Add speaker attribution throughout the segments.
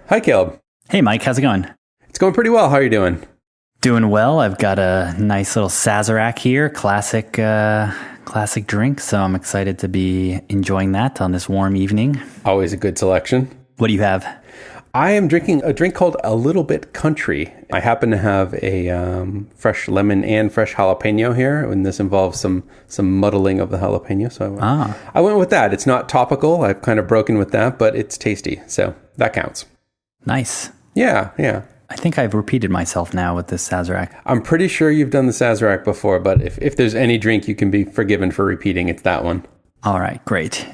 Speaker 1: Hi, Caleb.
Speaker 2: Hey, Mike, how's it going?
Speaker 1: It's going pretty well. How are you doing?
Speaker 2: Doing well. I've got a nice little Sazerac here, classic drink. So I'm excited to be enjoying that on this warm evening.
Speaker 1: Always a good selection.
Speaker 2: What do you have?
Speaker 1: I am drinking a drink called A Little Bit Country. I happen to have a fresh lemon and fresh jalapeno here, and this involves some muddling of the jalapeno. So I went with that. It's not topical. I've kind of broken with that, but it's tasty. So that counts.
Speaker 2: Nice.
Speaker 1: Yeah.
Speaker 2: I think I've repeated myself now with this Sazerac.
Speaker 1: I'm pretty sure you've done the Sazerac before, but if there's any drink you can be forgiven for repeating, it's that one.
Speaker 2: All right, great.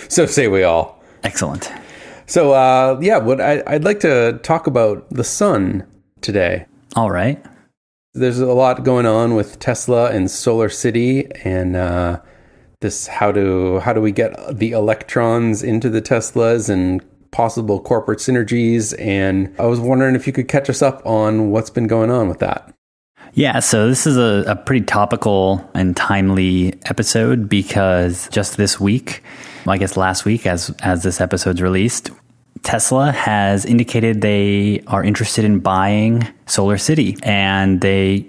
Speaker 1: So say we all.
Speaker 2: Excellent.
Speaker 1: So, I'd like to talk about the sun today.
Speaker 2: All right.
Speaker 1: There's a lot going on with Tesla and SolarCity and this how do we get the electrons into the Teslas and possible corporate synergies. And I was wondering if you could catch us up on what's been going on with that.
Speaker 2: Yeah, so this is a pretty topical and timely episode because just this week, I guess last week as this episode's released, Tesla has indicated they are interested in buying SolarCity, and the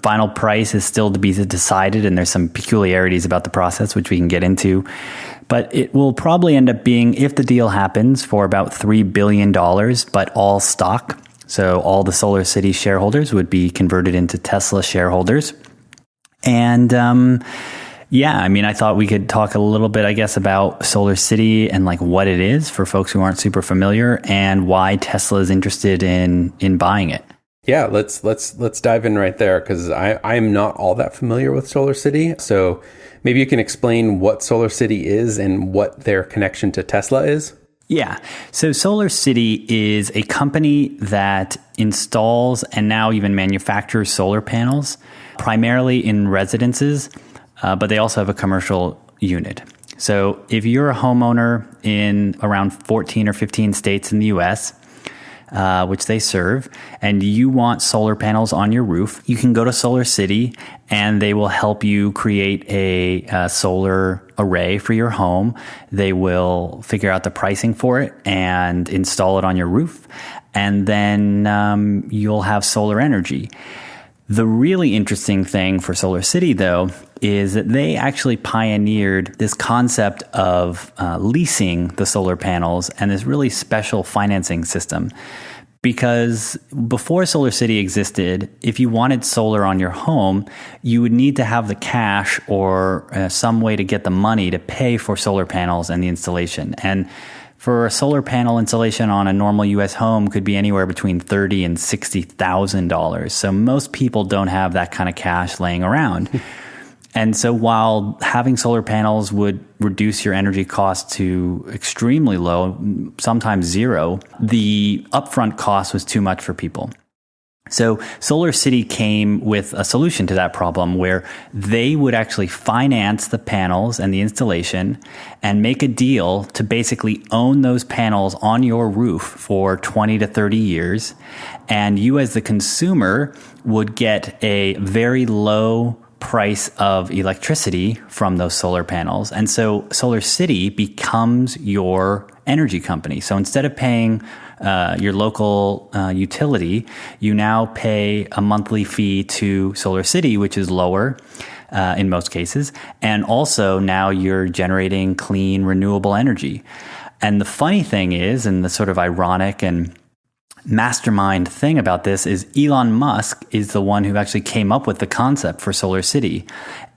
Speaker 2: final price is still to be decided, and there's some peculiarities about the process which we can get into. But it will probably end up being, if the deal happens, for about $3 billion, but all stock. So all the SolarCity shareholders would be converted into Tesla shareholders. And I thought we could talk a little bit, I guess, about SolarCity and like what it is for folks who aren't super familiar and why Tesla is interested in buying it.
Speaker 1: Yeah, let's dive in right there because I'm not all that familiar with SolarCity. So maybe you can explain what SolarCity is and what their connection to Tesla is.
Speaker 2: Yeah. So SolarCity is a company that installs and now even manufactures solar panels, primarily in residences, but they also have a commercial unit. So if you're a homeowner in around 14 or 15 states in the U.S., which they serve, and you want solar panels on your roof, you can go to SolarCity and they will help you create a solar array for your home. They will figure out the pricing for it and install it on your roof, and then you'll have solar energy. The really interesting thing for SolarCity, though, is that they actually pioneered this concept of leasing the solar panels and this really special financing system. Because before SolarCity existed, if you wanted solar on your home, you would need to have the cash or some way to get the money to pay for solar panels and the installation. And for a solar panel installation on a normal U.S. home could be anywhere between $30,000 and $60,000. So most people don't have that kind of cash laying around. And so while having solar panels would reduce your energy costs to extremely low, sometimes zero, the upfront cost was too much for people. So SolarCity came with a solution to that problem where they would actually finance the panels and the installation and make a deal to basically own those panels on your roof for 20 to 30 years. And you as the consumer would get a very low price of electricity from those solar panels. And so SolarCity becomes your energy company. So instead of paying your local utility, you now pay a monthly fee to SolarCity, which is lower in most cases. And also now you're generating clean, renewable energy. And the funny thing is, and the sort of ironic and mastermind thing about this is Elon Musk is the one who actually came up with the concept for SolarCity.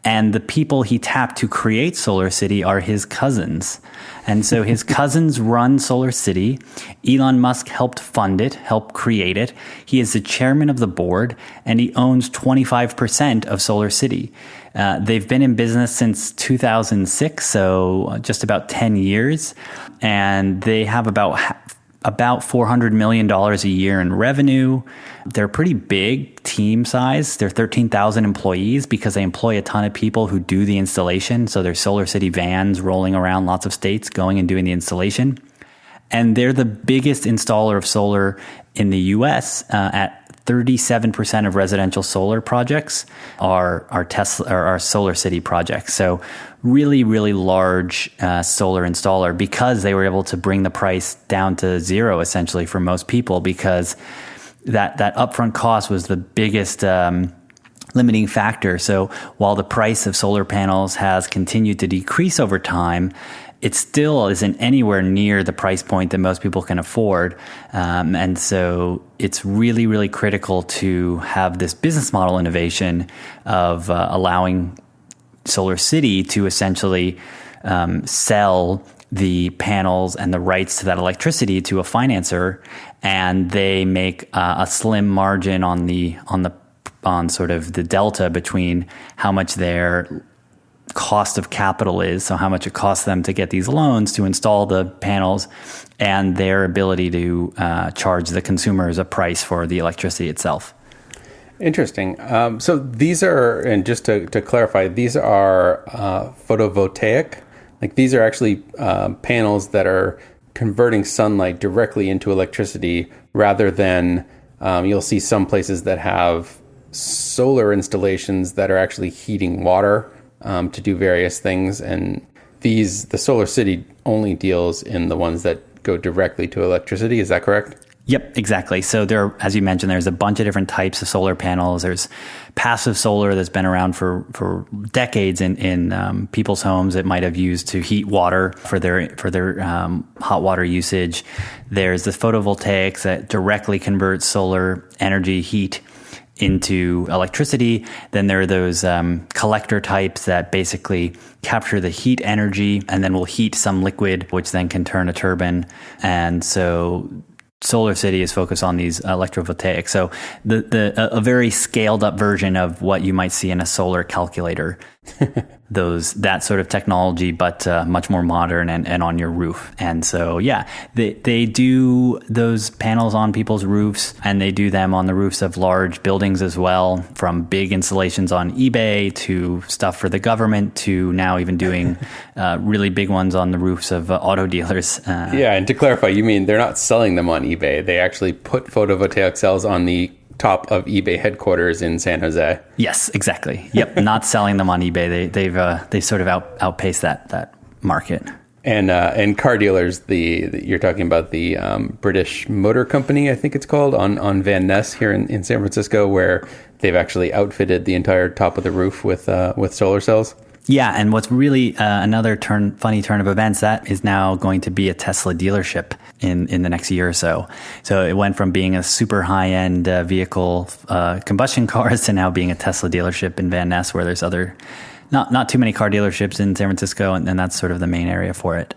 Speaker 2: And the people he tapped to create SolarCity are his cousins. And so his cousins run SolarCity. Elon Musk helped fund it, helped create it. He is the chairman of the board, and he owns 25% of SolarCity. They've been in business since 2006, so just about 10 years. And they have about $400 million a year in revenue. They're pretty big team size. They're 13,000 employees because they employ a ton of people who do the installation. So there's SolarCity vans rolling around lots of states going and doing the installation. And they're the biggest installer of solar in the US at 37% of residential solar projects are SolarCity projects. So really, really large solar installer, because they were able to bring the price down to zero essentially for most people, because that upfront cost was the biggest limiting factor. So while the price of solar panels has continued to decrease over time, it still isn't anywhere near the price point that most people can afford. And so it's really, really critical to have this business model innovation of allowing SolarCity to essentially sell the panels and the rights to that electricity to a financer, and they make a slim margin on sort of the delta between how much their cost of capital is, so how much it costs them to get these loans to install the panels, and their ability to charge the consumers a price for the electricity itself.
Speaker 1: Interesting. So these are, and just to clarify, these are photovoltaic. Like these are actually panels that are converting sunlight directly into electricity, rather than you'll see some places that have solar installations that are actually heating water to do various things. And the SolarCity only deals in the ones that go directly to electricity. Is that correct?
Speaker 2: Yep, exactly. So there, as you mentioned, there's a bunch of different types of solar panels. There's passive solar that's been around for decades in people's homes. It might have used to heat water for their hot water usage. There's the photovoltaics that directly convert solar energy heat into electricity. Then there are those collector types that basically capture the heat energy and then will heat some liquid, which then can turn a turbine. And so SolarCity is focused on these electrovoltaics. So a very scaled up version of what you might see in a solar calculator. That sort of technology, but much more modern and on your roof. And so, yeah, they do those panels on people's roofs, and they do them on the roofs of large buildings as well, from big installations on eBay to stuff for the government to now even doing really big ones on the roofs of auto dealers.
Speaker 1: Yeah, and to clarify, you mean they're not selling them on eBay. They actually put photovoltaic cells on the top of eBay headquarters in San Jose.
Speaker 2: Yes, exactly. Yep, not selling them on eBay. They've sort of outpaced that market.
Speaker 1: And car dealers, you're talking about the British Motor Company, I think it's called, on Van Ness here in San Francisco, where they've actually outfitted the entire top of the roof with solar cells.
Speaker 2: Yeah, and what's really another funny turn of events, that is now going to be a Tesla dealership in the next year or so. So it went from being a super high-end vehicle combustion cars to now being a Tesla dealership in Van Ness, where there's other not too many car dealerships in San Francisco, and that's sort of the main area for it.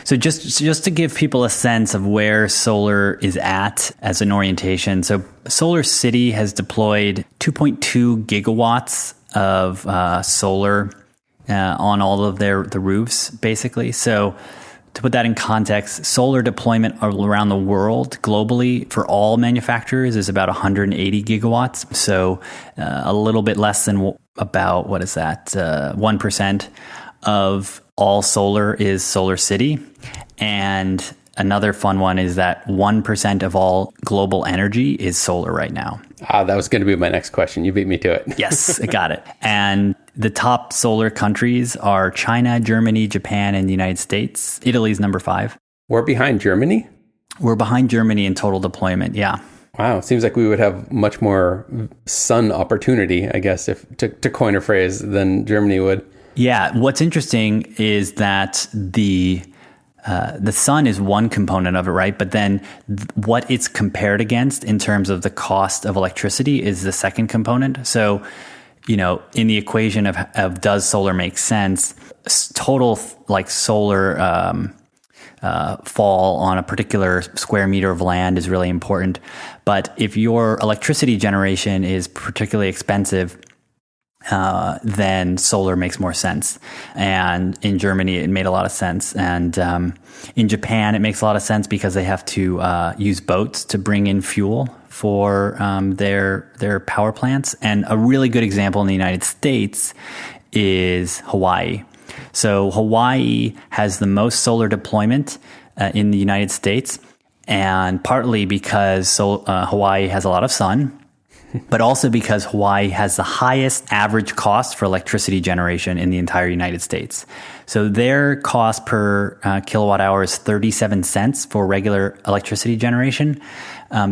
Speaker 2: So just to give people a sense of where solar is at as an orientation. So SolarCity has deployed 2.2 gigawatts of solar on all of the roofs, basically. So to put that in context, solar deployment around the world globally for all manufacturers is about 180 gigawatts. So a little bit less than about, 1% of all solar is SolarCity. And another fun one is that 1% of all global energy is solar right now.
Speaker 1: That was going to be my next question. You beat me to it.
Speaker 2: Yes, I got it. And the top solar countries are China, Germany, Japan, and the United States. Italy's number 5.
Speaker 1: We're behind Germany?
Speaker 2: We're behind Germany in total deployment, yeah.
Speaker 1: Wow, seems like we would have much more sun opportunity, I guess, if to coin a phrase, than Germany would.
Speaker 2: Yeah, what's interesting is that the sun is one component of it, right? But then what it's compared against in terms of the cost of electricity is the second component. So, in the equation of does solar make sense, total like solar fall on a particular square meter of land is really important. But if your electricity generation is particularly expensive, then solar makes more sense. And in Germany, it made a lot of sense. And in Japan, it makes a lot of sense because they have to use boats to bring in fuel for their power plants. And a really good example in the United States is Hawaii. So Hawaii has the most solar deployment in the United States. And partly because Hawaii has a lot of sun, but also because Hawaii has the highest average cost for electricity generation in the entire United States. So their cost per kilowatt hour is 37 cents for regular electricity generation,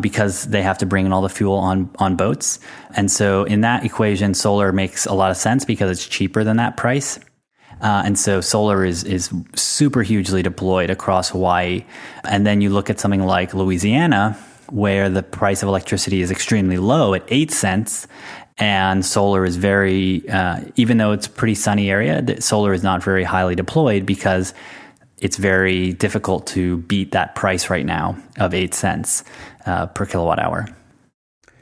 Speaker 2: because they have to bring in all the fuel on boats. And so in that equation, solar makes a lot of sense because it's cheaper than that price. And so solar is super hugely deployed across Hawaii. And then you look at something like Louisiana, where the price of electricity is extremely low at 8 cents, and solar is very, even though it's a pretty sunny area, solar is not very highly deployed because it's very difficult to beat that price right now of 8 cents per kilowatt hour.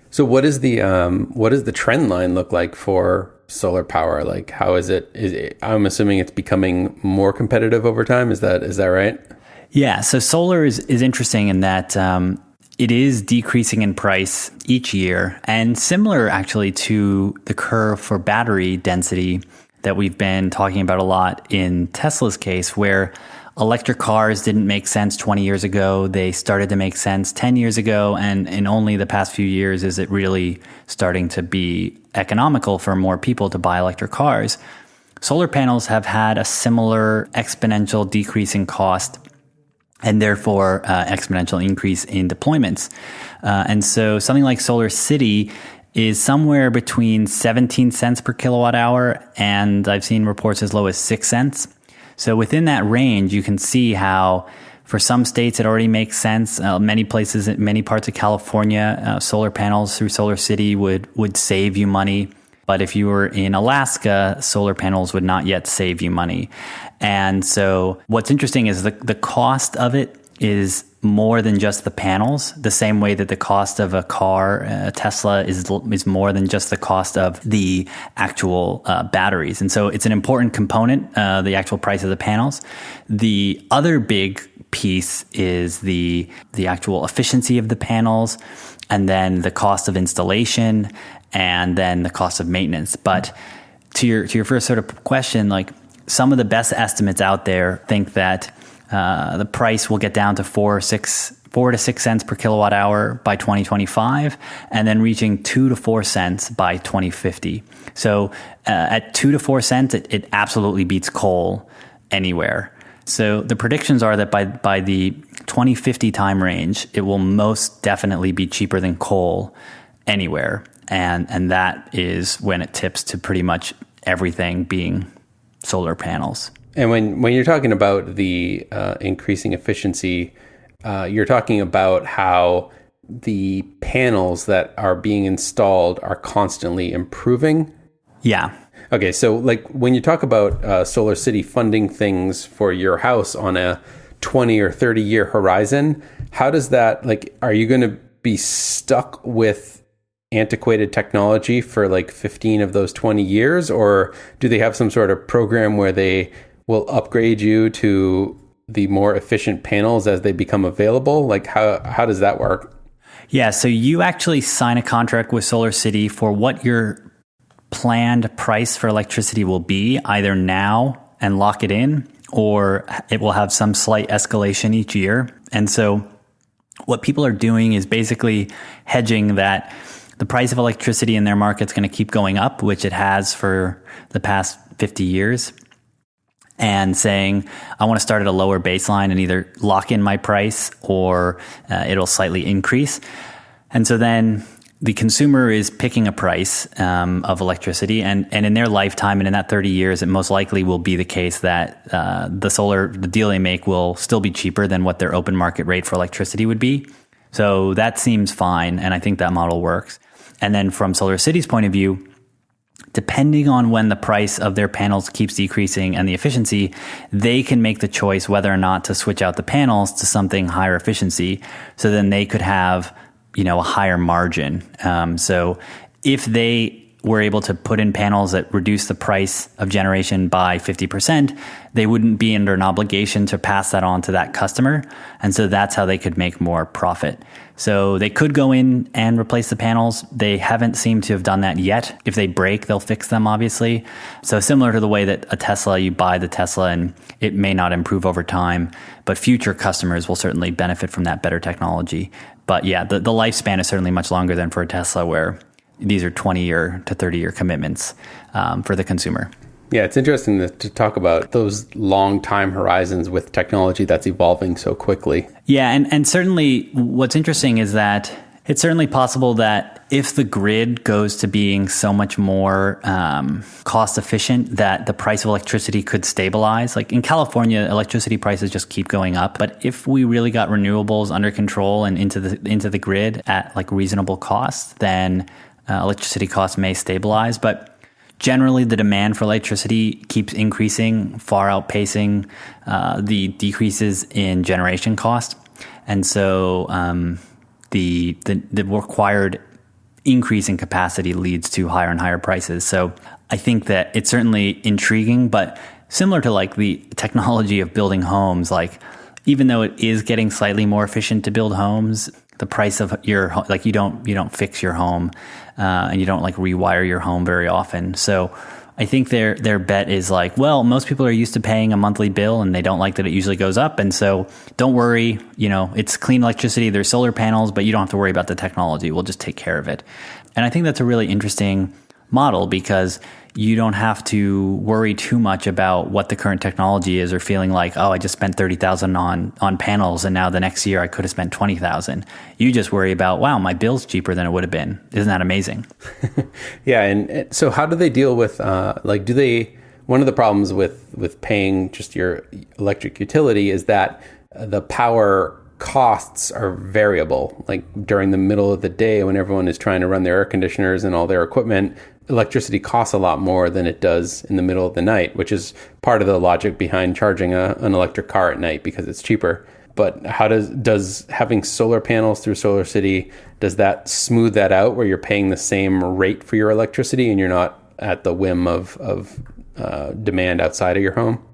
Speaker 1: So what does the trend line look like for solar power? Like, how is it, I'm assuming it's becoming more competitive over time. Is that right?
Speaker 2: Yeah. So solar is interesting in that, it is decreasing in price each year, and similar actually to the curve for battery density that we've been talking about a lot in Tesla's case, where electric cars didn't make sense 20 years ago. They started to make sense 10 years ago. And in only the past few years is it really starting to be economical for more people to buy electric cars. Solar panels have had a similar exponential decrease in cost, and therefore exponential increase in deployments. And so something like SolarCity is somewhere between 17 cents per kilowatt hour, and I've seen reports as low as 6 cents. So within that range, you can see how for some states it already makes sense. Many places, many parts of California, solar panels through SolarCity would save you money. But if you were in Alaska, solar panels would not yet save you money. And so what's interesting is the cost of it is more than just the panels, the same way that the cost of a car, a Tesla, is more than just the cost of the actual batteries. And so it's an important component, the actual price of the panels. The other big piece is the actual efficiency of the panels, and then the cost of installation, and then the cost of maintenance. But to your first sort of question, like some of the best estimates out there think that the price will get down to 4 to 6 cents per kilowatt hour by 2025, and then reaching 2 to 4 cents by 2050. So at 2 to 4 cents, it absolutely beats coal anywhere. So the predictions are that by the 2050 time range, it will most definitely be cheaper than coal anywhere. And that is when it tips to pretty much everything being solar panels.
Speaker 1: And when you're talking about the increasing efficiency, you're talking about how the panels that are being installed are constantly improving?
Speaker 2: Yeah.
Speaker 1: Okay, so like when you talk about SolarCity funding things for your house on a 20 or 30 year horizon, how does that, like, are you going to be stuck with antiquated technology for like 15 of those 20 years? Or do they have some sort of program where they will upgrade you to the more efficient panels as they become available? Like how does that work?
Speaker 2: Yeah, so you actually sign a contract with SolarCity for what your planned price for electricity will be, either now and lock it in, or it will have some slight escalation each year. And so what people are doing is basically hedging that the price of electricity in their market is going to keep going up, which it has for the past 50 years, and saying, I want to start at a lower baseline and either lock in my price or it'll slightly increase. And so then the consumer is picking a price of electricity, and in their lifetime and in that 30 years, it most likely will be the case that the deal they make will still be cheaper than what their open market rate for electricity would be. So that seems fine, and I think that model works. And then from SolarCity's point of view, depending on when the price of their panels keeps decreasing and the efficiency, they can make the choice whether or not to switch out the panels to something higher efficiency. So then they could have, a higher margin. So if they were able to put in panels that reduce the price of generation by 50%, they wouldn't be under an obligation to pass that on to that customer. And so that's how they could make more profit. So they could go in and replace the panels. They haven't seemed to have done that yet. If they break, they'll fix them, obviously. So similar to the way that a Tesla, you buy the Tesla and it may not improve over time, but future customers will certainly benefit from that better technology. But yeah, the lifespan is certainly much longer than for a Tesla, where these are 20-year to 30-year commitments for the consumer.
Speaker 1: Yeah, it's interesting to talk about those long time horizons with technology that's evolving so quickly.
Speaker 2: Yeah, and certainly what's interesting is that it's certainly possible that if the grid goes to being so much more cost efficient, that the price of electricity could stabilize. Like in California, electricity prices just keep going up. But if we really got renewables under control and into the grid at like reasonable cost, then electricity costs may stabilize. But generally, the demand for electricity keeps increasing, far outpacing the decreases in generation cost. And so the required increase in capacity leads to higher and higher prices. So I think that it's certainly intriguing, but similar to like the technology of building homes, like even though it is getting slightly more efficient to build homes, the price of your home, like you don't fix your home and you don't like rewire your home very often. So I think their bet is like, well, most people are used to paying a monthly bill and they don't like that it usually goes up. And so don't worry, it's clean electricity. There's solar panels, but you don't have to worry about the technology. We'll just take care of it. And I think that's a really interesting model because you don't have to worry too much about what the current technology is or feeling like, oh, I just spent $30,000 on panels and now the next year I could have spent $20,000. You just worry about, wow, my bill's cheaper than it would have been. Isn't that amazing?
Speaker 1: Yeah. And so how do they deal with, one of the problems with paying just your electric utility is that the power costs are variable. Like during the middle of the day when everyone is trying to run their air conditioners and all their equipment, electricity costs a lot more than it does in the middle of the night, which is part of the logic behind charging an electric car at night because it's cheaper. But how does having solar panels through SolarCity, does that smooth that out where you're paying the same rate for your electricity and you're not at the whim of demand outside of your home?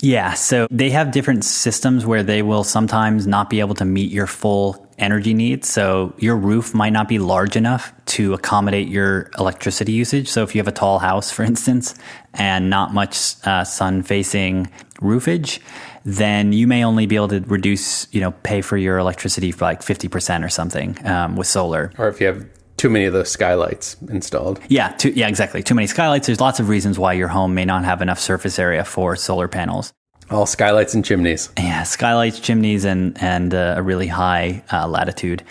Speaker 2: Yeah, so they have different systems where they will sometimes not be able to meet your full energy needs. So your roof might not be large enough to accommodate your electricity usage. So if you have a tall house, for instance, and not much sun-facing roofage, then you may only be able to reduce, pay for your electricity for like 50% or something with solar.
Speaker 1: Or if you have too many of those skylights installed.
Speaker 2: Yeah, exactly. Too many skylights. There's lots of reasons why your home may not have enough surface area for solar panels.
Speaker 1: All skylights and chimneys.
Speaker 2: Yeah, skylights, chimneys, and a really high latitude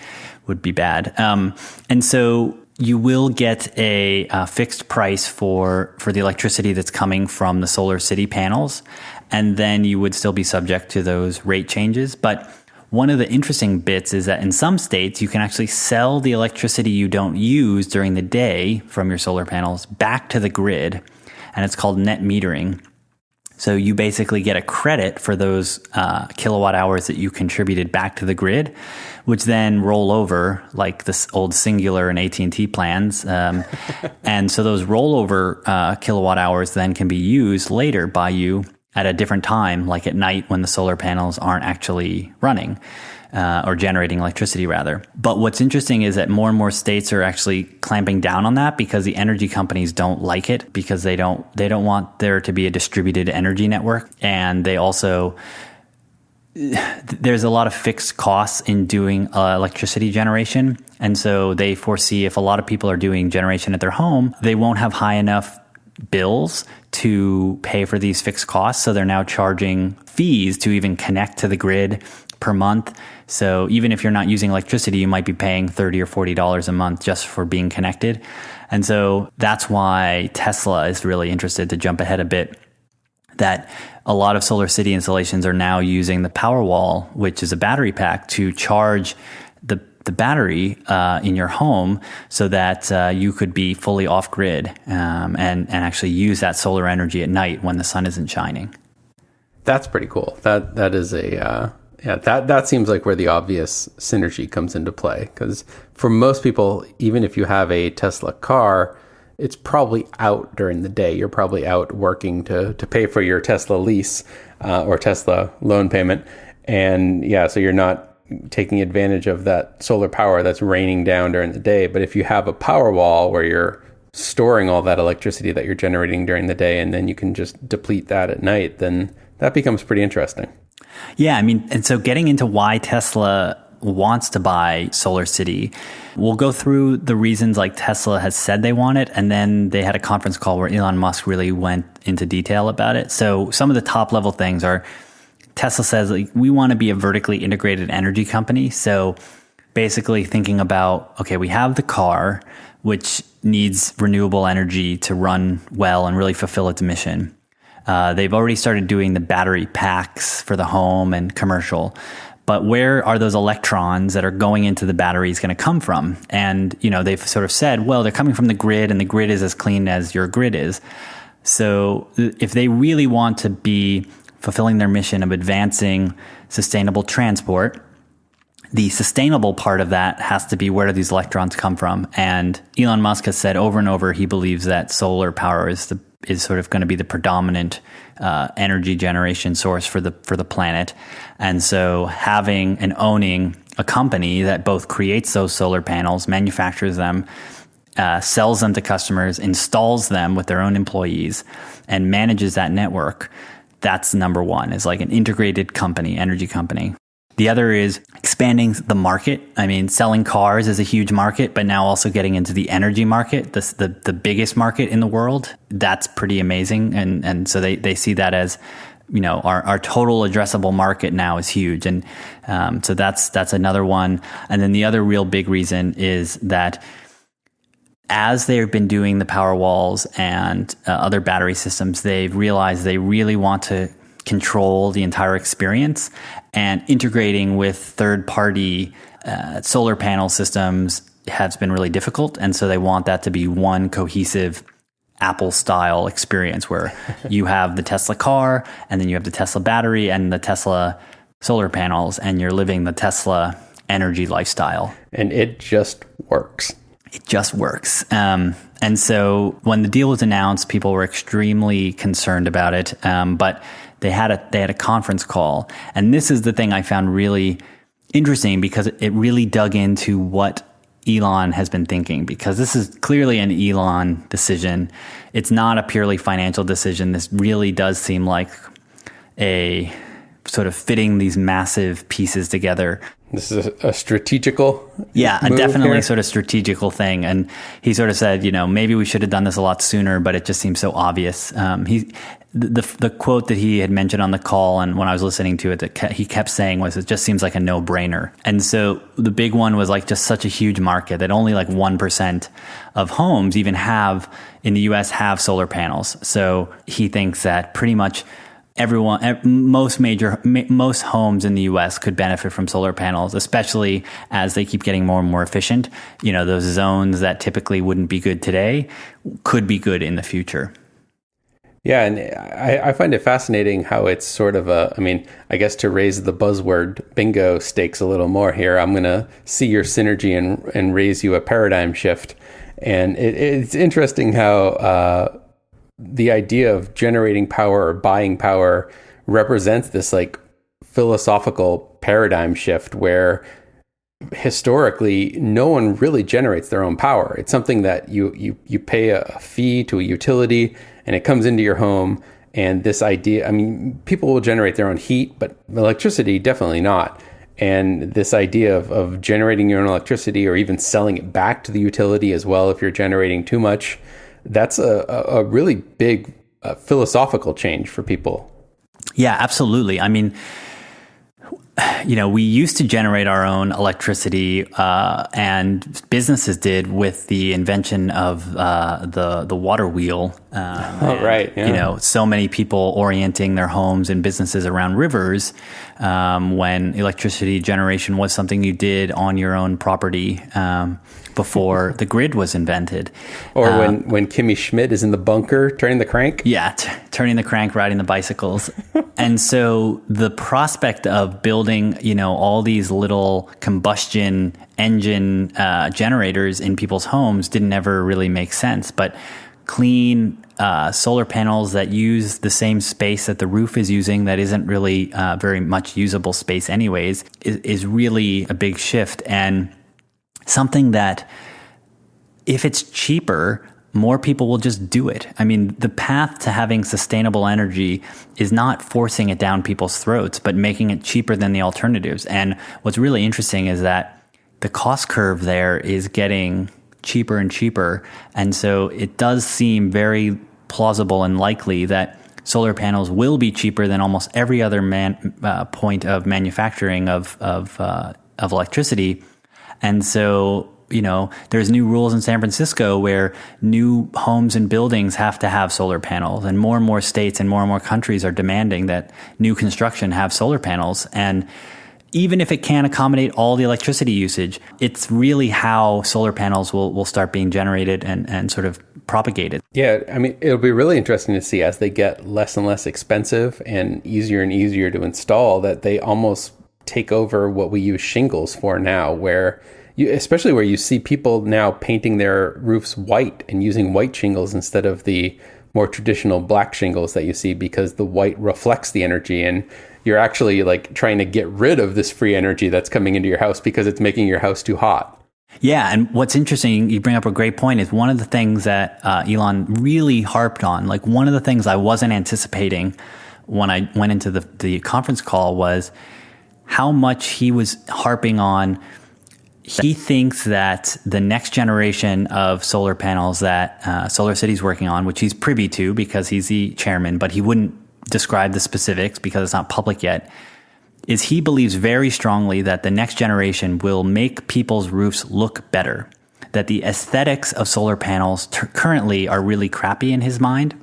Speaker 2: would be bad. And so you will get a fixed price for the electricity that's coming from the SolarCity panels, and then you would still be subject to those rate changes. But one of the interesting bits is that in some states, you can actually sell the electricity you don't use during the day from your solar panels back to the grid, and it's called net metering. So you basically get a credit for those kilowatt hours that you contributed back to the grid, which then roll over like this old Singular and AT&T plans. And so those rollover kilowatt hours then can be used later by you at a different time, like at night when the solar panels aren't actually running or generating electricity rather. But what's interesting is that more and more states are actually clamping down on that because the energy companies don't like it because they don't want there to be a distributed energy network. And they also, there's a lot of fixed costs in doing electricity generation. And so they foresee if a lot of people are doing generation at their home, they won't have high enough bills to pay for these fixed costs. So they're now charging fees to even connect to the grid per month. So even if you're not using electricity, you might be paying $30 or $40 a month just for being connected. And so that's why Tesla is really interested to jump ahead a bit, that a lot of SolarCity installations are now using the Powerwall, which is a battery pack, to charge the battery in your home so that you could be fully off grid and actually use that solar energy at night when the sun isn't shining.
Speaker 1: That's pretty cool. That is that seems like where the obvious synergy comes into play, because for most people, even if you have a Tesla car, it's probably out during the day. You're probably out working to pay for your Tesla lease or Tesla loan payment. And yeah, so you're not taking advantage of that solar power that's raining down during the day. But if you have a power wall where you're storing all that electricity that you're generating during the day, and then you can just deplete that at night, then that becomes pretty interesting.
Speaker 2: Yeah, I mean, and so getting into why Tesla wants to buy SolarCity, we'll go through the reasons like Tesla has said they want it, and then they had a conference call where Elon Musk really went into detail about it. So some of the top level things are Tesla says, like, we want to be a vertically integrated energy company. So basically thinking about, okay, we have the car, which needs renewable energy to run well and really fulfill its mission. They've already started doing the battery packs for the home and commercial. But where are those electrons that are going into the batteries going to come from? And, you know, they've sort of said, well, they're coming from the grid, and the grid is as clean as your grid is. So if they really want to be fulfilling their mission of advancing sustainable transport, the sustainable part of that has to be, where do these electrons come from? And Elon Musk has said over and over he believes that solar power is sort of going to be the predominant energy generation source for the planet. And so having and owning a company that both creates those solar panels, manufactures them, sells them to customers, installs them with their own employees, and manages that network, that's number one, is like an integrated company, energy company. The other is expanding the market. I mean, selling cars is a huge market, but now also getting into the energy market, the biggest market in the world. That's pretty amazing. And so they see that as, you know, our total addressable market now is huge. And so that's another one. And then the other real big reason is that as they've been doing the power walls and other battery systems, they've realized they really want to control the entire experience, and integrating with third-party solar panel systems has been really difficult. And so they want that to be one cohesive Apple-style experience where you have the Tesla car, and then you have the Tesla battery and the Tesla solar panels, and you're living the Tesla energy lifestyle.
Speaker 1: And it just works.
Speaker 2: It just works. And so when the deal was announced, people were extremely concerned about it. But they had a conference call. And this is the thing I found really interesting, because it really dug into what Elon has been thinking, because this is clearly an Elon decision. It's not a purely financial decision. This really does seem like a sort of fitting these massive pieces together.
Speaker 1: This is a strategical
Speaker 2: a
Speaker 1: move
Speaker 2: definitely
Speaker 1: here.
Speaker 2: sort of strategical thing. And he sort of said, you know, maybe we should have done this a lot sooner, but it just seems so obvious. The quote that he had mentioned on the call, and when I was listening to it, that he kept saying was, it just seems like a no-brainer. And so the big one was like just such a huge market that only like 1% of homes even have in the US have solar panels. So he thinks that pretty much most homes in the US could benefit from solar panels, especially as they keep getting more and more efficient. You know, those zones that typically wouldn't be good today could be good in the future.
Speaker 1: Yeah, and I find it fascinating how it's sort of I guess to raise the buzzword bingo stakes a little more here, I'm going to see your synergy and raise you a paradigm shift. And it's interesting how the idea of generating power or buying power represents this like philosophical paradigm shift where historically no one really generates their own power. It's something that you pay a fee to a utility, and it comes into your home. And this idea, I mean, people will generate their own heat, but electricity, definitely not. And this idea of generating your own electricity, or even selling it back to the utility as well if you're generating too much, that's a really big philosophical change for people.
Speaker 2: Yeah, absolutely. I mean, you know, we used to generate our own electricity, and businesses did with the invention of the water wheel.
Speaker 1: Right. Yeah.
Speaker 2: You know, so many people orienting their homes and businesses around rivers, when electricity generation was something you did on your own property before the grid was invented.
Speaker 1: Or when Kimmy Schmidt is in the bunker turning the crank.
Speaker 2: Yeah, turning the crank, riding the bicycles. And so the prospect of building building, all these little combustion engine generators in people's homes didn't ever really make sense. But clean solar panels that use the same space that the roof is using, that isn't really very much usable space anyways, is really a big shift, and something that, if it's cheaper, more people will just do it. I mean, the path to having sustainable energy is not forcing it down people's throats, but making it cheaper than the alternatives. And what's really interesting is that the cost curve there is getting cheaper and cheaper. And so it does seem very plausible and likely that solar panels will be cheaper than almost every other point of manufacturing of electricity. And so, there's new rules in San Francisco where new homes and buildings have to have solar panels, and more states and more countries are demanding that new construction have solar panels. And even if it can't accommodate all the electricity usage, it's really how solar panels will start being generated and sort of propagated.
Speaker 1: Yeah, I mean, it'll be really interesting to see as they get less and less expensive and easier to install, that they almost take over what we use shingles for now, especially where you see people now painting their roofs white and using white shingles instead of the more traditional black shingles that you see, because the white reflects the energy, and you're actually like trying to get rid of this free energy that's coming into your house because it's making your house too hot.
Speaker 2: Yeah, and what's interesting, you bring up a great point, is one of the things that Elon really harped on, like one of the things I wasn't anticipating when I went into the conference call, was how much he was harping on. He thinks that the next generation of solar panels that SolarCity is working on, which he's privy to because he's the chairman, but he wouldn't describe the specifics because it's not public yet, is he believes very strongly that the next generation will make people's roofs look better, that the aesthetics of solar panels currently are really crappy in his mind,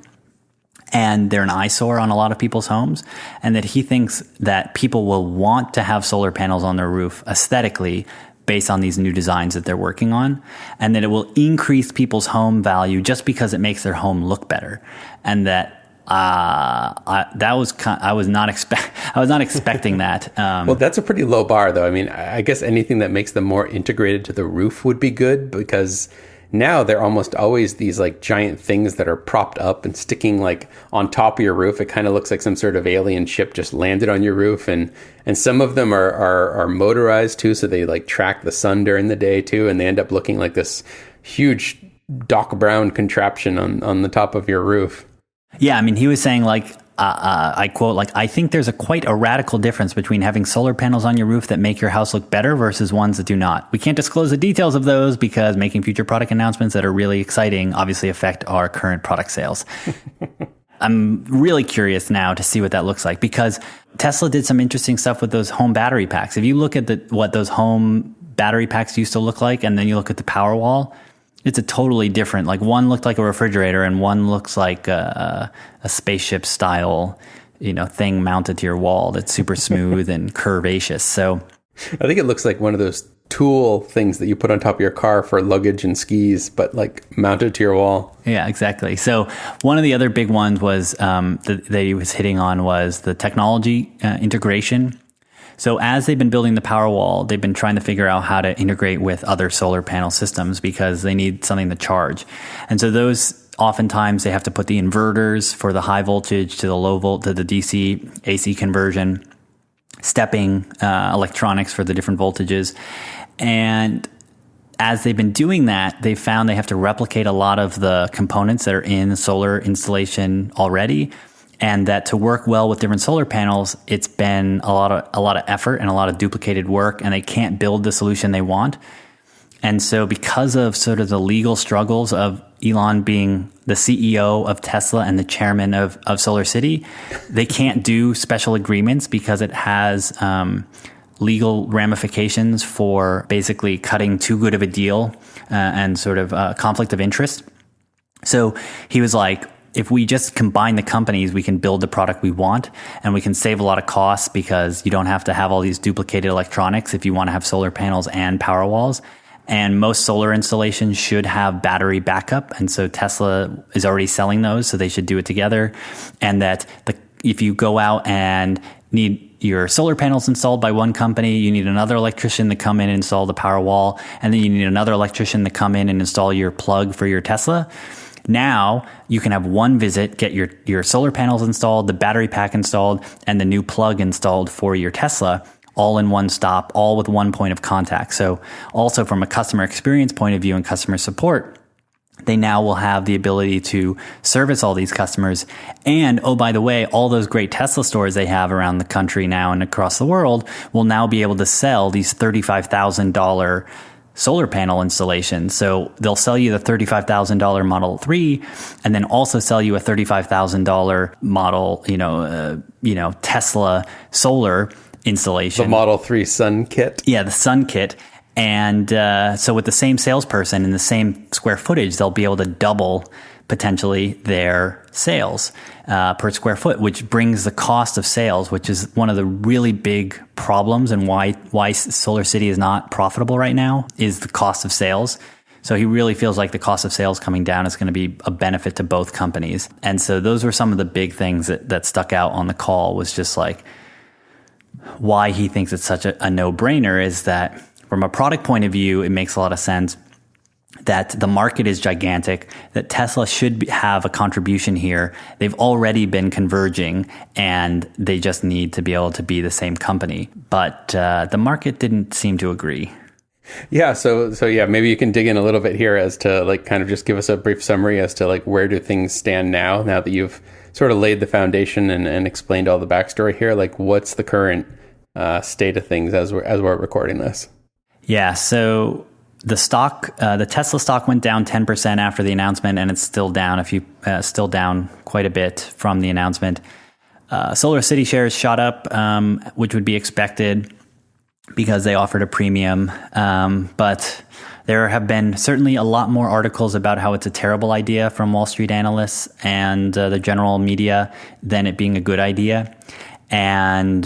Speaker 2: and they're an eyesore on a lot of people's homes, and that he thinks that people will want to have solar panels on their roof aesthetically based on these new designs that they're working on, and that it will increase people's home value just because it makes their home look better. And that I was not expecting that.
Speaker 1: Well, that's a pretty low bar, though. I mean, I guess anything that makes them more integrated to the roof would be good, because now they're almost always these like giant things that are propped up and sticking like on top of your roof. It kind of looks like some sort of alien ship just landed on your roof, and some of them are motorized too, so they like track the sun during the day too, and they end up looking like this huge Doc Brown contraption on the top of your roof.
Speaker 2: Yeah, I mean, he was saying like, I quote, like, I think there's quite a radical difference between having solar panels on your roof that make your house look better versus ones that do not. We can't disclose the details of those because making future product announcements that are really exciting obviously affect our current product sales. I'm really curious now to see what that looks like, because Tesla did some interesting stuff with those home battery packs. If you look at what those home battery packs used to look like, and then you look at the Powerwall, it's a totally different, like one looked like a refrigerator and one looks like a spaceship style, thing mounted to your wall that's super smooth and curvaceous. So
Speaker 1: I think it looks like one of those tool things that you put on top of your car for luggage and skis, but like mounted to your wall.
Speaker 2: Yeah, exactly. So one of the other big ones was that he was hitting on was the technology integration. So as they've been building the Powerwall, they've been trying to figure out how to integrate with other solar panel systems because they need something to charge. And so those, oftentimes they have to put the inverters for the high voltage to the low volt to the DC AC conversion, stepping electronics for the different voltages. And as they've been doing that, they found they have to replicate a lot of the components that are in the solar installation already. And that to work well with different solar panels, it's been a lot of effort and a lot of duplicated work, and they can't build the solution they want. And so because of sort of the legal struggles of Elon being the CEO of Tesla and the chairman of SolarCity, they can't do special agreements because it has legal ramifications for basically cutting too good of a deal and sort of conflict of interest. So he was like, if we just combine the companies, we can build the product we want, and we can save a lot of costs because you don't have to have all these duplicated electronics if you want to have solar panels and power walls. And most solar installations should have battery backup. And so Tesla is already selling those, so they should do it together. And that if you go out and need your solar panels installed by one company. You need another electrician to come in and install the power wall. And then you need another electrician to come in and install your plug for your Tesla. Now you can have one visit, get your solar panels installed, the battery pack installed, and the new plug installed for your Tesla, all in one stop, all with one point of contact. So also from a customer experience point of view and customer support, they now will have the ability to service all these customers. And, oh, by the way, all those great Tesla stores they have around the country now and across the world will now be able to sell these $35,000 solar panel installations. So they'll sell you the $35,000 Model 3 and then also sell you a $35,000 model, Tesla solar installation.
Speaker 1: The Model 3 Sun Kit.
Speaker 2: Yeah, the Sun Kit. And so with the same salesperson and the same square footage, they'll be able to double potentially their sales per square foot, which brings the cost of sales, which is one of the really big problems and why SolarCity is not profitable right now, is the cost of sales. So he really feels like the cost of sales coming down is going to be a benefit to both companies. And so those were some of the big things that stuck out on the call, was just like why he thinks it's such a no-brainer is that from a product point of view, it makes a lot of sense that the market is gigantic, that Tesla should have a contribution here. They've already been converging and they just need to be able to be the same company. But the market didn't seem to agree.
Speaker 1: Yeah. So yeah, maybe you can dig in a little bit here as to like kind of just give us a brief summary as to like where do things stand now that you've sort of laid the foundation and explained all the backstory here. Like what's the current state of things as we're recording this?
Speaker 2: Yeah, so the Tesla stock went down 10% after the announcement, and it's still down still down quite a bit from the announcement. SolarCity shares shot up, which would be expected because they offered a premium. But there have been certainly a lot more articles about how it's a terrible idea from Wall Street analysts and the general media than it being a good idea. And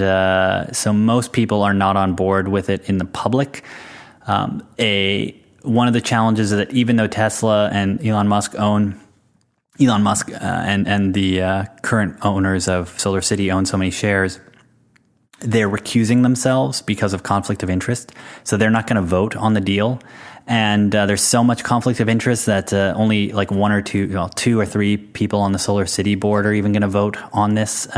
Speaker 2: so most people are not on board with it in the public. One of the challenges is that even though Tesla and Elon Musk and the current owners of SolarCity own so many shares, they're recusing themselves because of conflict of interest. So they're not going to vote on the deal. And there's so much conflict of interest that only like two or three people on the SolarCity board are even going to vote on this.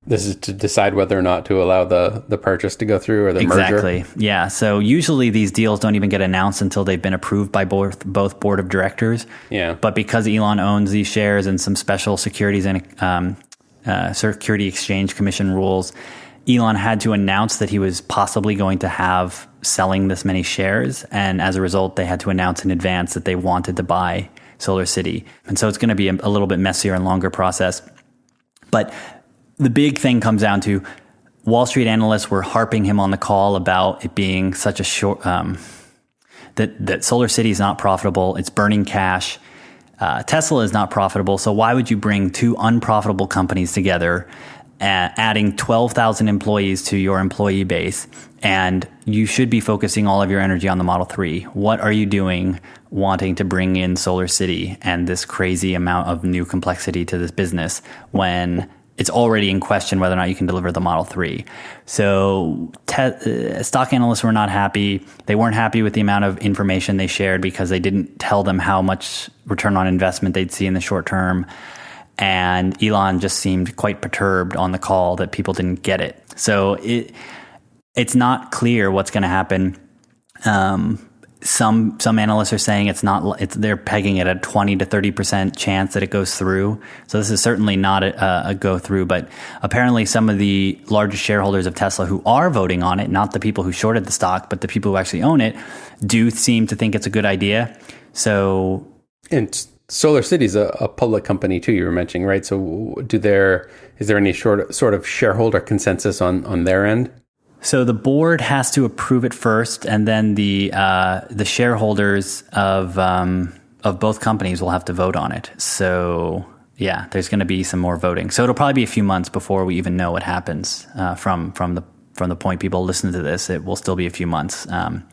Speaker 1: This is to decide whether or not to allow the purchase to go through or the merger.
Speaker 2: Exactly. Yeah. So usually these deals don't even get announced until they've been approved by both board of directors.
Speaker 1: Yeah.
Speaker 2: But because Elon owns these shares and some special securities and Security Exchange Commission rules, Elon had to announce that he was possibly going to have selling this many shares. And as a result, they had to announce in advance that they wanted to buy SolarCity. And so it's going to be a little bit messier and longer process. But the big thing comes down to Wall Street analysts were harping him on the call about it being such a short, that SolarCity is not profitable. It's burning cash. Tesla is not profitable. So why would you bring two unprofitable companies together, adding 12,000 employees to your employee base? And you should be focusing all of your energy on the Model 3. What are you doing wanting to bring in SolarCity and this crazy amount of new complexity to this business when it's already in question whether or not you can deliver the Model 3. So stock analysts were not happy. They weren't happy with the amount of information they shared because they didn't tell them how much return on investment they'd see in the short term. And Elon just seemed quite perturbed on the call that people didn't get it. So it's not clear what's going to happen. Some analysts are saying they're pegging it at a 20 to 30% chance that it goes through. So this is certainly not a go through, but apparently some of the largest shareholders of Tesla who are voting on it, not the people who shorted the stock, but the people who actually own it, do seem to think it's a good idea. So,
Speaker 1: and SolarCity is a public company too, you were mentioning, right? So is there any sort of shareholder consensus on their end?
Speaker 2: So the board has to approve it first, and then the shareholders of both companies will have to vote on it. So yeah, there's going to be some more voting. So it'll probably be a few months before we even know what happens. From the point people listen to this, it will still be a few months.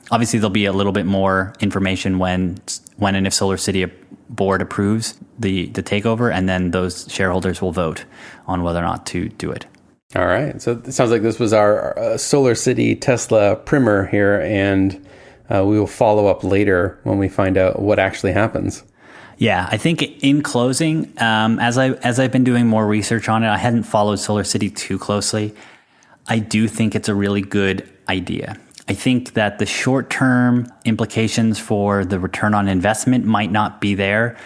Speaker 2: Obviously, there'll be a little bit more information when and if SolarCity board approves the takeover, and then those shareholders will vote on whether or not to do it.
Speaker 1: All right. So it sounds like this was our SolarCity Tesla primer here, and we will follow up later when we find out what actually happens.
Speaker 2: Yeah, I think in closing, as I've been doing more research on it, I hadn't followed SolarCity too closely. I do think it's a really good idea. I think that the short-term implications for the return on investment might not be there.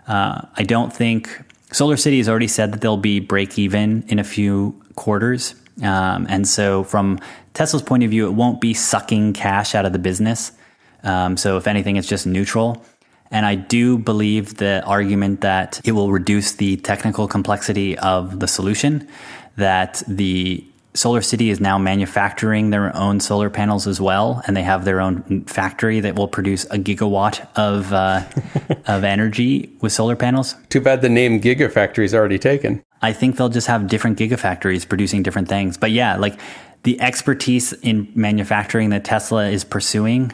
Speaker 2: I don't think SolarCity has already said that they'll be break even in a few quarters. And so from Tesla's point of view, it won't be sucking cash out of the business. So if anything, it's just neutral. And I do believe the argument that it will reduce the technical complexity of the solution, that the SolarCity is now manufacturing their own solar panels as well, and they have their own factory that will produce a gigawatt of energy with solar panels.
Speaker 1: Too bad the name Gigafactory is already taken.
Speaker 2: I think they'll just have different gigafactories producing different things. But yeah, like the expertise in manufacturing that Tesla is pursuing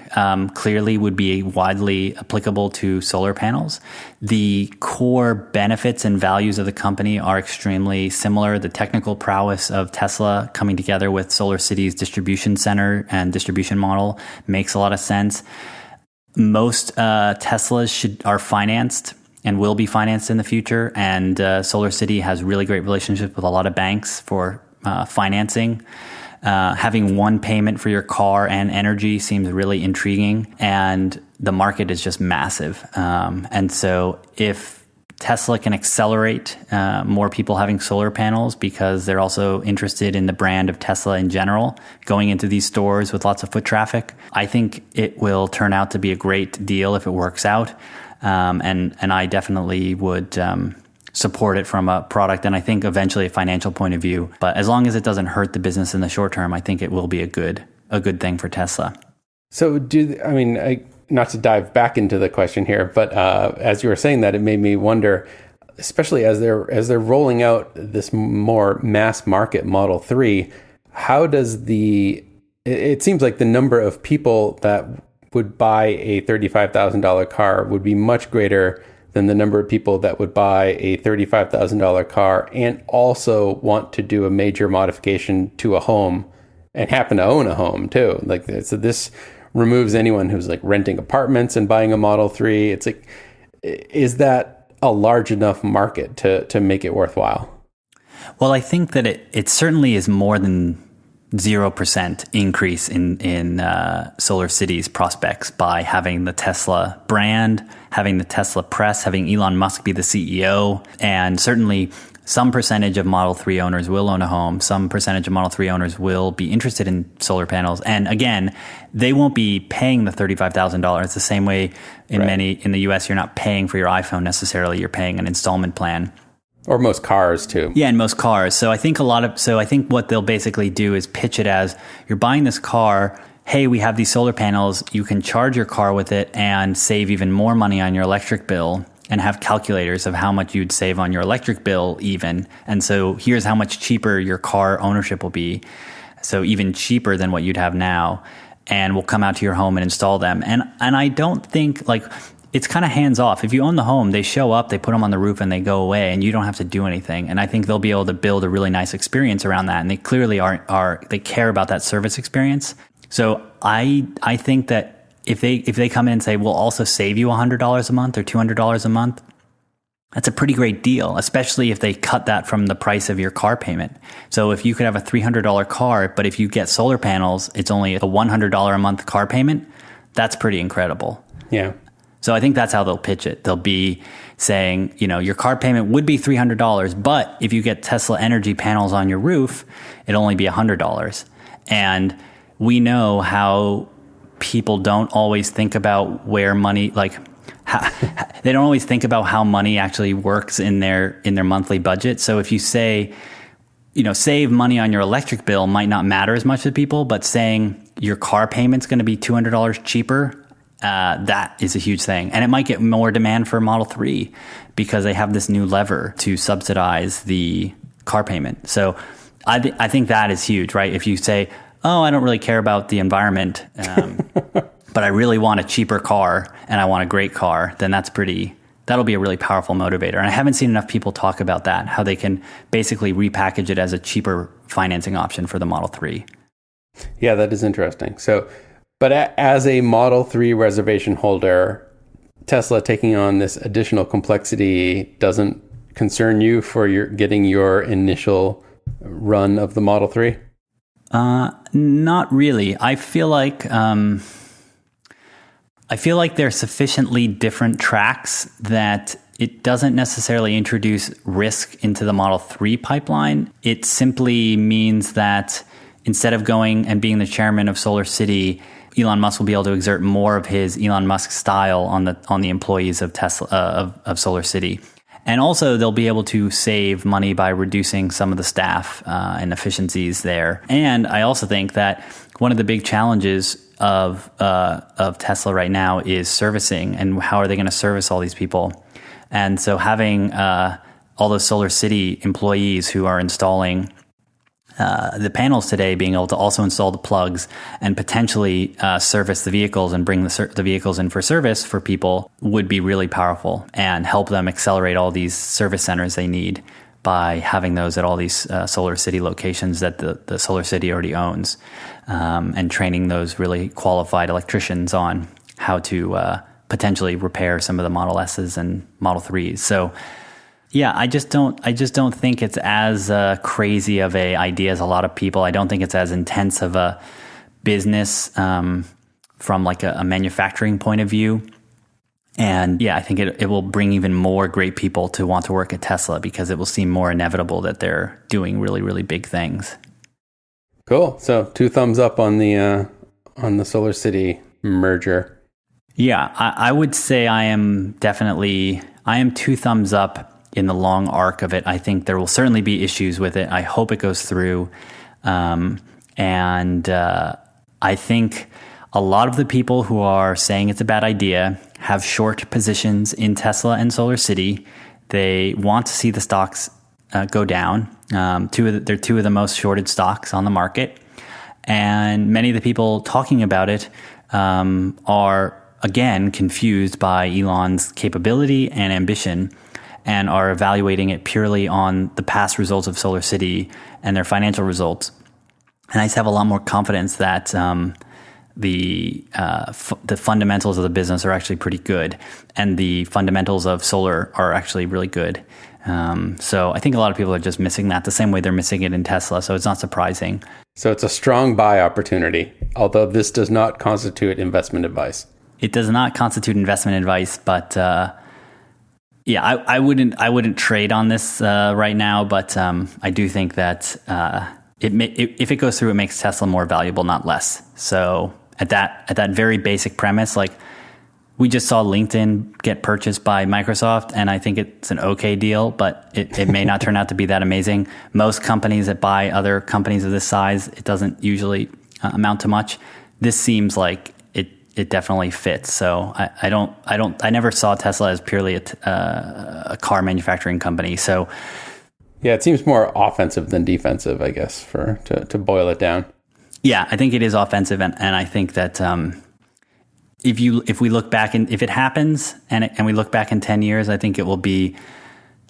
Speaker 2: clearly would be widely applicable to solar panels. The core benefits and values of the company are extremely similar. The technical prowess of Tesla coming together with SolarCity's distribution center and distribution model makes a lot of sense. Most Teslas are financed and will be financed in the future. And SolarCity has really great relationships with a lot of banks for financing. Having one payment for your car and energy seems really intriguing, and the market is just massive. And so if Tesla can accelerate more people having solar panels because they're also interested in the brand of Tesla in general, going into these stores with lots of foot traffic, I think it will turn out to be a great deal if it works out. And I definitely would support it from a product and I think eventually a financial point of view. But as long as it doesn't hurt the business in the short term, I think it will be a good thing for Tesla.
Speaker 1: So not to dive back into the question here, but as you were saying that, it made me wonder, especially as they're rolling out this more mass market Model 3, how does it seems like the number of people that would buy a $35,000 car would be much greater than the number of people that would buy a $35,000 car and also want to do a major modification to a home and happen to own a home too. Like, so this removes anyone who's like renting apartments and buying a Model 3. It's like, is that a large enough market to make it worthwhile?
Speaker 2: Well, I think that it certainly is more than 0% increase in SolarCity's prospects by having the Tesla brand, having the Tesla press, having Elon Musk be the CEO, and certainly some percentage of Model 3 owners will own a home. Some percentage of Model 3 owners will be interested in solar panels. And again, they won't be paying the $35,000 the same way in the US, you're not paying for your iPhone necessarily. You're paying an installment plan.
Speaker 1: Or most cars too.
Speaker 2: Yeah, and most cars. So I think what they'll basically do is pitch it as, you're buying this car, hey, we have these solar panels, you can charge your car with it and save even more money on your electric bill, and have calculators of how much you'd save on your electric bill even. And so here's how much cheaper your car ownership will be. So even cheaper than what you'd have now. And we'll come out to your home and install them. And I don't think, like, it's kind of hands off. If you own the home, they show up, they put them on the roof and they go away and you don't have to do anything. And I think they'll be able to build a really nice experience around that. And they clearly they care about that service experience. So I think that if they come in and say, we'll also save you $100 a month or $200 a month, that's a pretty great deal, especially if they cut that from the price of your car payment. So if you could have a $300 car, but if you get solar panels, it's only a $100 a month car payment, that's pretty incredible.
Speaker 1: Yeah.
Speaker 2: So I think that's how they'll pitch it. They'll be saying, your car payment would be $300, but if you get Tesla energy panels on your roof, it'll only be $100. And we know how people don't always think about where money, they don't always think about how money actually works in their monthly budget. So if you say, save money on your electric bill might not matter as much to people, but saying your car payment's going to be $200 cheaper, that is a huge thing. And it might get more demand for Model 3 because they have this new lever to subsidize the car payment. So I think that is huge, right? If you say, I don't really care about the environment, but I really want a cheaper car and I want a great car, then that'll be a really powerful motivator. And I haven't seen enough people talk about that, how they can basically repackage it as a cheaper financing option for the Model 3.
Speaker 1: Yeah, that is interesting. So, but as a Model 3 reservation holder, Tesla taking on this additional complexity doesn't concern you for getting your initial run of the Model 3?
Speaker 2: Not really. I feel like they're sufficiently different tracks that it doesn't necessarily introduce risk into the Model 3 pipeline. It simply means that instead of going and being the chairman of SolarCity, Elon Musk will be able to exert more of his Elon Musk style on the employees of Tesla of SolarCity. And also, they'll be able to save money by reducing some of the staff and efficiencies there. And I also think that one of the big challenges of Tesla right now is servicing, and how are they going to service all these people? And so having all those SolarCity employees who are installing the panels today, being able to also install the plugs and potentially service the vehicles and bring the vehicles in for service for people would be really powerful and help them accelerate all these service centers they need by having those at all these SolarCity locations that the SolarCity already owns, and training those really qualified electricians on how to potentially repair some of the Model S's and Model 3s. So yeah, I just don't think it's as crazy of a idea as a lot of people. I don't think it's as intense of a business from like a manufacturing point of view. And yeah, I think it will bring even more great people to want to work at Tesla because it will seem more inevitable that they're doing really, really big things.
Speaker 1: Cool. So 2 thumbs up on the SolarCity merger.
Speaker 2: Yeah, I would say I am 2 thumbs up in the long arc of it. I think there will certainly be issues with it. I hope it goes through. And I think a lot of the people who are saying it's a bad idea have short positions in Tesla and SolarCity. They want to see the stocks go down. They're 2 of the most shorted stocks on the market. And many of the people talking about it are, again, confused by Elon's capability and ambition, and are evaluating it purely on the past results of SolarCity and their financial results. And I just have a lot more confidence that the fundamentals of the business are actually pretty good, and the fundamentals of solar are actually really good. So I think a lot of people are just missing that the same way they're missing it in Tesla. So it's not surprising.
Speaker 1: So it's a strong buy opportunity, although this does not constitute investment advice.
Speaker 2: It does not constitute investment advice, but yeah, I wouldn't trade on this right now, but I do think that if it goes through, it makes Tesla more valuable, not less. So at that very basic premise, like we just saw LinkedIn get purchased by Microsoft, and I think it's an okay deal, but it may not turn out to be that amazing. Most companies that buy other companies of this size, it doesn't usually amount to much. This seems like it definitely fits. So I never saw Tesla as purely a car manufacturing company. So
Speaker 1: yeah, it seems more offensive than defensive, I guess, to boil it down.
Speaker 2: Yeah, I think it is offensive, and I think that if we look back and if it happens and we look back in 10 years, I think it will be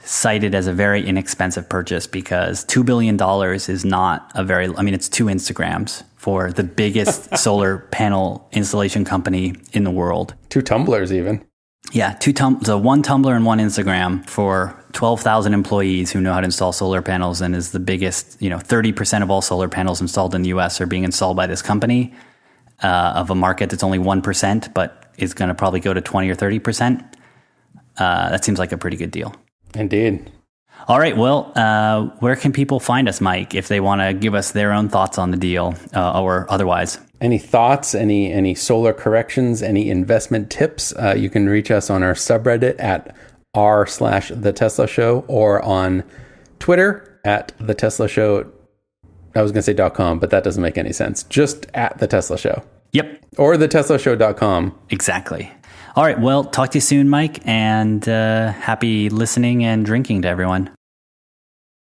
Speaker 2: cited as a very inexpensive purchase, because $2 billion is not it's 2 Instagrams for the biggest solar panel installation company in the world.
Speaker 1: 2 tumblers even.
Speaker 2: Yeah, 1 Tumblr and 1 Instagram for 12,000 employees who know how to install solar panels, and is the biggest, 30% of all solar panels installed in the US are being installed by this company, of a market that's only 1%, but is going to probably go to 20 or 30%. That seems like a pretty good deal.
Speaker 1: Indeed.
Speaker 2: All right. Well, where can people find us, Mike, if they want to give us their own thoughts on the deal or otherwise?
Speaker 1: Any thoughts, any solar corrections, any investment tips, you can reach us on our subreddit at r/The Tesla Show, or on Twitter at The Tesla Show. I was going to say .com, but that doesn't make any sense. Just at The Tesla Show.
Speaker 2: Yep.
Speaker 1: Or theteslashow.com.
Speaker 2: Exactly. All right. Well, talk to you soon, Mike, and happy listening and drinking to everyone.